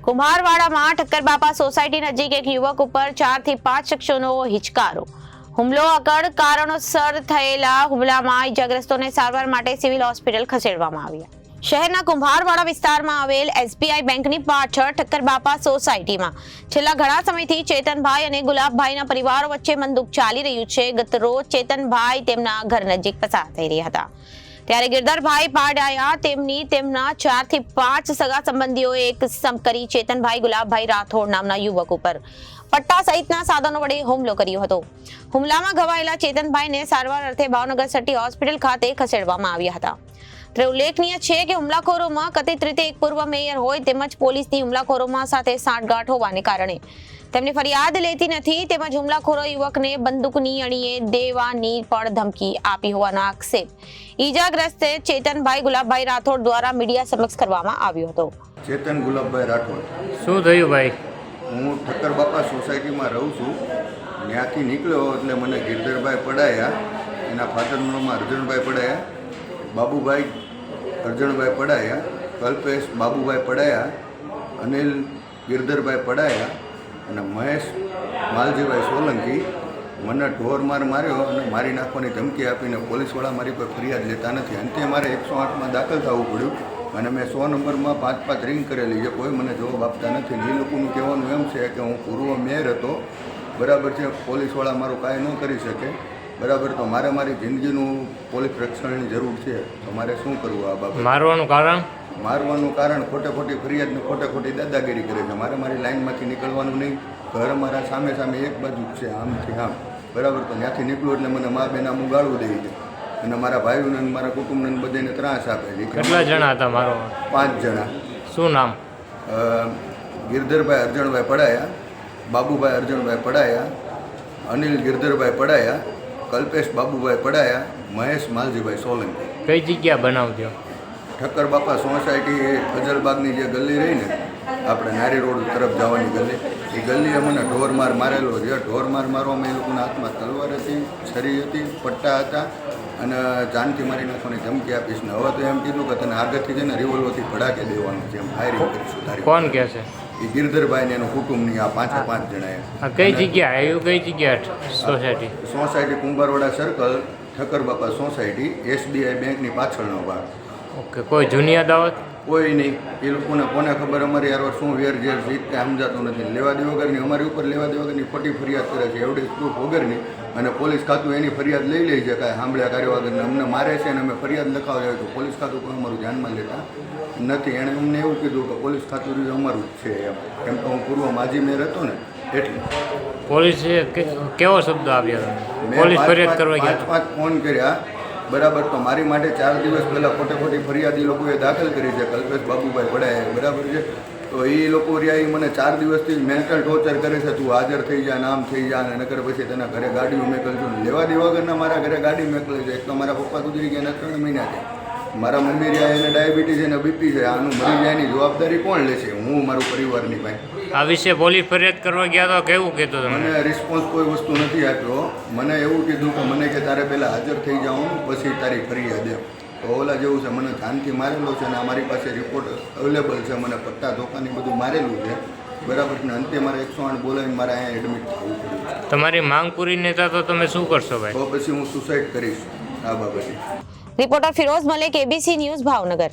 કુંભારવાડામાં Thakkarbapa society નજીક એક યુવક ઉપર 4 થી 5 શખ્સોનો હિચકારો હુમલો. અકળ કારણોસર થયેલા હુમલામાં ઇજાગ્રસ્તોને સારવાર માટે સિવિલ હોસ્પિટલ ખસેડવામાં આવ્યા. શહેરના કુંભારવાડા વિસ્તારમાં આવેલ એસબીઆઈ બેંકની પાછળ ઠક્કરબાપા સોસાયટીમાં છેલ્લા ઘણા સમયથી ચેતનભાઈ અને ગુલાબભાઈના પરિવારો વચ્ચે મનદુખ ચાલી રહ્યું છે. ગત રોજ ચેતનભાઈ તેમના ઘર નજીક પસાર થઈ રહ્યા હતા ત્યારે ગિરધરભાઈ પાડાયા તેમના 4 થી 5 સગા સંબંધીઓએ એક સંપ કરી ચેતનભાઈ ગુલાબભાઈ રાઠોડ નામના યુવક ઉપર પટ્ટા સહિતના સાધનો વડે હુમલો કર્યો હતો. હુમલામાં ઘવાયેલા ચેતનભાઈને સારવાર અર્થે ભાવનગર સિટી હોસ્પિટલ ખાતે ખસેડવામાં આવ્યા હતા. ત્યારે ઉલ્લેખનીય છે કે હુમલાખોરોમાં કથિત રીતે એક પૂર્વ મેયર હોય તેમજ પોલીસની હુમલાખોરોમાં સાથે સાંઠગાંઠ હોવાને કારણે તેમની ફરિયાદ લેતી નથી તેમજ હુમલાખોરો યુવકને બંદૂકની અણીએ દેવાની પણ ધમકી આપી હોવાનો આક્ષેપ ઈજાગ્રસ્ત ચેતનભાઈ ગુલાબભાઈ રાઠોડ દ્વારા મીડિયા સમક્ષ કરવામાં આવ્યો હતો. ચેતન ગુલાબભાઈ રાઠોડ. શું થયું ભાઈ? હું ઠક્કરબાપા સોસાયટીમાં રહું છું. ત્યાંથી નીકળ્યો એટલે મને ગિરધરભાઈ પડાયા, એના ફાધરનું નામ અર્જણભાઈ પડાયા, બાબુભાઈ અર્જણભાઈ પડાયા, કલ્પેશ બાબુભાઈ પડાયા, અનિલ ગિરધરભાઈ પડાયા અને મહેશ માલજીભાઈ સોલંકી મને ઢોરમાર માર્યો અને મારી નાખવાની ધમકી આપીને પોલીસવાળા મારી પર ફરિયાદ લેતા નથી. અંતે મારે 108માં દાખલ થવું પડ્યું અને મેં 100 નંબરમાં 5 રિંગ કરેલી છે, કોઈ મને જવાબ આપતા નથી. એ લોકોનું કહેવાનું એમ છે કે હું પૂર્વ મેયર હતો, બરાબર છે, પોલીસવાળા મારું કાંઈ ન કરી શકે, બરાબર. તો મારે મારી જિંદગીનું પોલીસ રક્ષણની જરૂર છે, તો મારે શું કરવું આ બાબત? મારવાનું કારણ ખોટી ફરિયાદ ને ખોટી દાદાગીરી કરે છે. મારે મારી લાઈનમાંથી નીકળવાનું નહીં. ઘર મારા સામે એક બાજુ જ છે, આમથી આમ, બરાબર. તો ત્યાંથી નીકળું એટલે મને મા બેના મું ગાળું દઈ છે અને મારા ભાઈઓને મારા કુટુંબને બધાને ત્રાસ આપે છે. કેટલા જણા હતા? 5 જણા. શું નામ? ગિરધરભાઈ અર્જણભાઈ પડાયા, બાબુભાઈ અર્જણભાઈ પડાયા, અનિલ ગિરધરભાઈ પડાયા, કલ્પેશ બાબુભાઈ પડાયા, મહેશ માલજીભાઈ સોલંકી. કઈ જગ્યા બનાવજો? ઠક્કરબાપા સોસાયટી ફજલબાગની જે ગલી રહી ને, આપણે નારી રોડ તરફ જવાની ગલી, એ ગલીએ મને ઢોરમાર મારેલો છે. ઢોરમાર મારવામાં એ લોકોના હાથમાં તલવાર હતી, છરી હતી, પટ્ટા હતા અને જાનથી મારી નાખવાની ધમકી આપીશ ને હવે તો એમ કીધું કે તને આગળથી જઈને રિવોલ્વરથી ભડાકે દેવાનું છે, એમ ફાયરિંગ કરીશું તારી. કોણ કહે છે? એ ગિરધરભાઈ ને એનું કુટુંબની આ 5 જણા. કઈ જગ્યા આવ્યું? કઈ જગ્યા society Kumbharwada circle, Thakkarbapa society, SBI બેંકની પાછળનો ભાગ. ઓકે. કોઈ જૂની અદાવત? કોઈ નહીં. એ લોકોને કોને ખબર અમારી યાર શું વેરઝેર છે કાંઈ સમજાતું નથી. લેવા દે વગરની અમારી ઉપર લેવા દે વગરની ખોટી ફરિયાદ કરે છે, એવડી પ્રૂફ વગરની. અને પોલીસ ખાતું એની ફરિયાદ લઈ લે છે, કાંઈ સાંભળ્યા કાર્ય વગરને અમને મારે છે અને અમે ફરિયાદ લખાવી તો પોલીસ ખાતું કોઈ અમારું ધ્યાનમાં લેતા નથી. એણે અમને એવું કીધું કે પોલીસ ખાતું અમારું જ છે એમ તો હું પૂર્વ માજી મેયર હતો ને એટલે. પોલીસે કેવો શબ્દ આપ્યો? પોલીસ ફરિયાદ કરવા ગયા? 5 ફોન કર્યા, બરાબર. તો મારી માટે 4 દિવસ પહેલાં ખોટી ફરિયાદ એ લોકોએ દાખલ કરી છે, કલ્પેશ બાબુભાઈ પડાય, બરાબર છે. તો એ લોકો રહ્યા મને 4 દિવસથી મેન્ટલ ટોર્ચર કરે છે, તું હાજર થઈ જા, નામ થઈ જા અને નકર પછી તેના ઘરે ગાડીઓ મેકલશું. લેવા દે વગરના મારા ઘરે ગાડી મેકલી છે. એક તો મારા પપ્પા ગુજરી ગયા 3 મહિના છે, મારા મમ્મી રહ્યા એને ડાયાબિટીસ અને બીપી છે. આનું મરી જાય એની જવાબદારી કોણ લેશે? હું મારું પરિવારની પાસે. આ વિશે પોલીસ ફરિયાદ કરવા ગયા તો કેવું કીધું તમને? મને રિસ્પોન્સ કોઈ વસ્તુ નથી આપ્યો. મને એવું કીધું કે મને કે તારે પહેલાં હાજર થઈ જાઉં પછી તારી ફરિયાદ એમ. તો ઓલા જેવું છે, મને જાનથી મારેલો છે અને અમારી પાસે રિપોર્ટ અવેલેબલ છે. મને પટ્ટા ધોકાની બધું મારેલું છે, બરાબર. ને અંતે મારે 108 બોલાવીને મારે અહીંયા એડમિટ થવું પડ્યું. તમારી માંગ પૂરી નહીં થાય તો તમે શું કરશો ભાઈ? તો પછી હું સુસાઇડ કરીશ આ બાબતે. Reporter Firoz Malek, ABC news, Bhavnagar.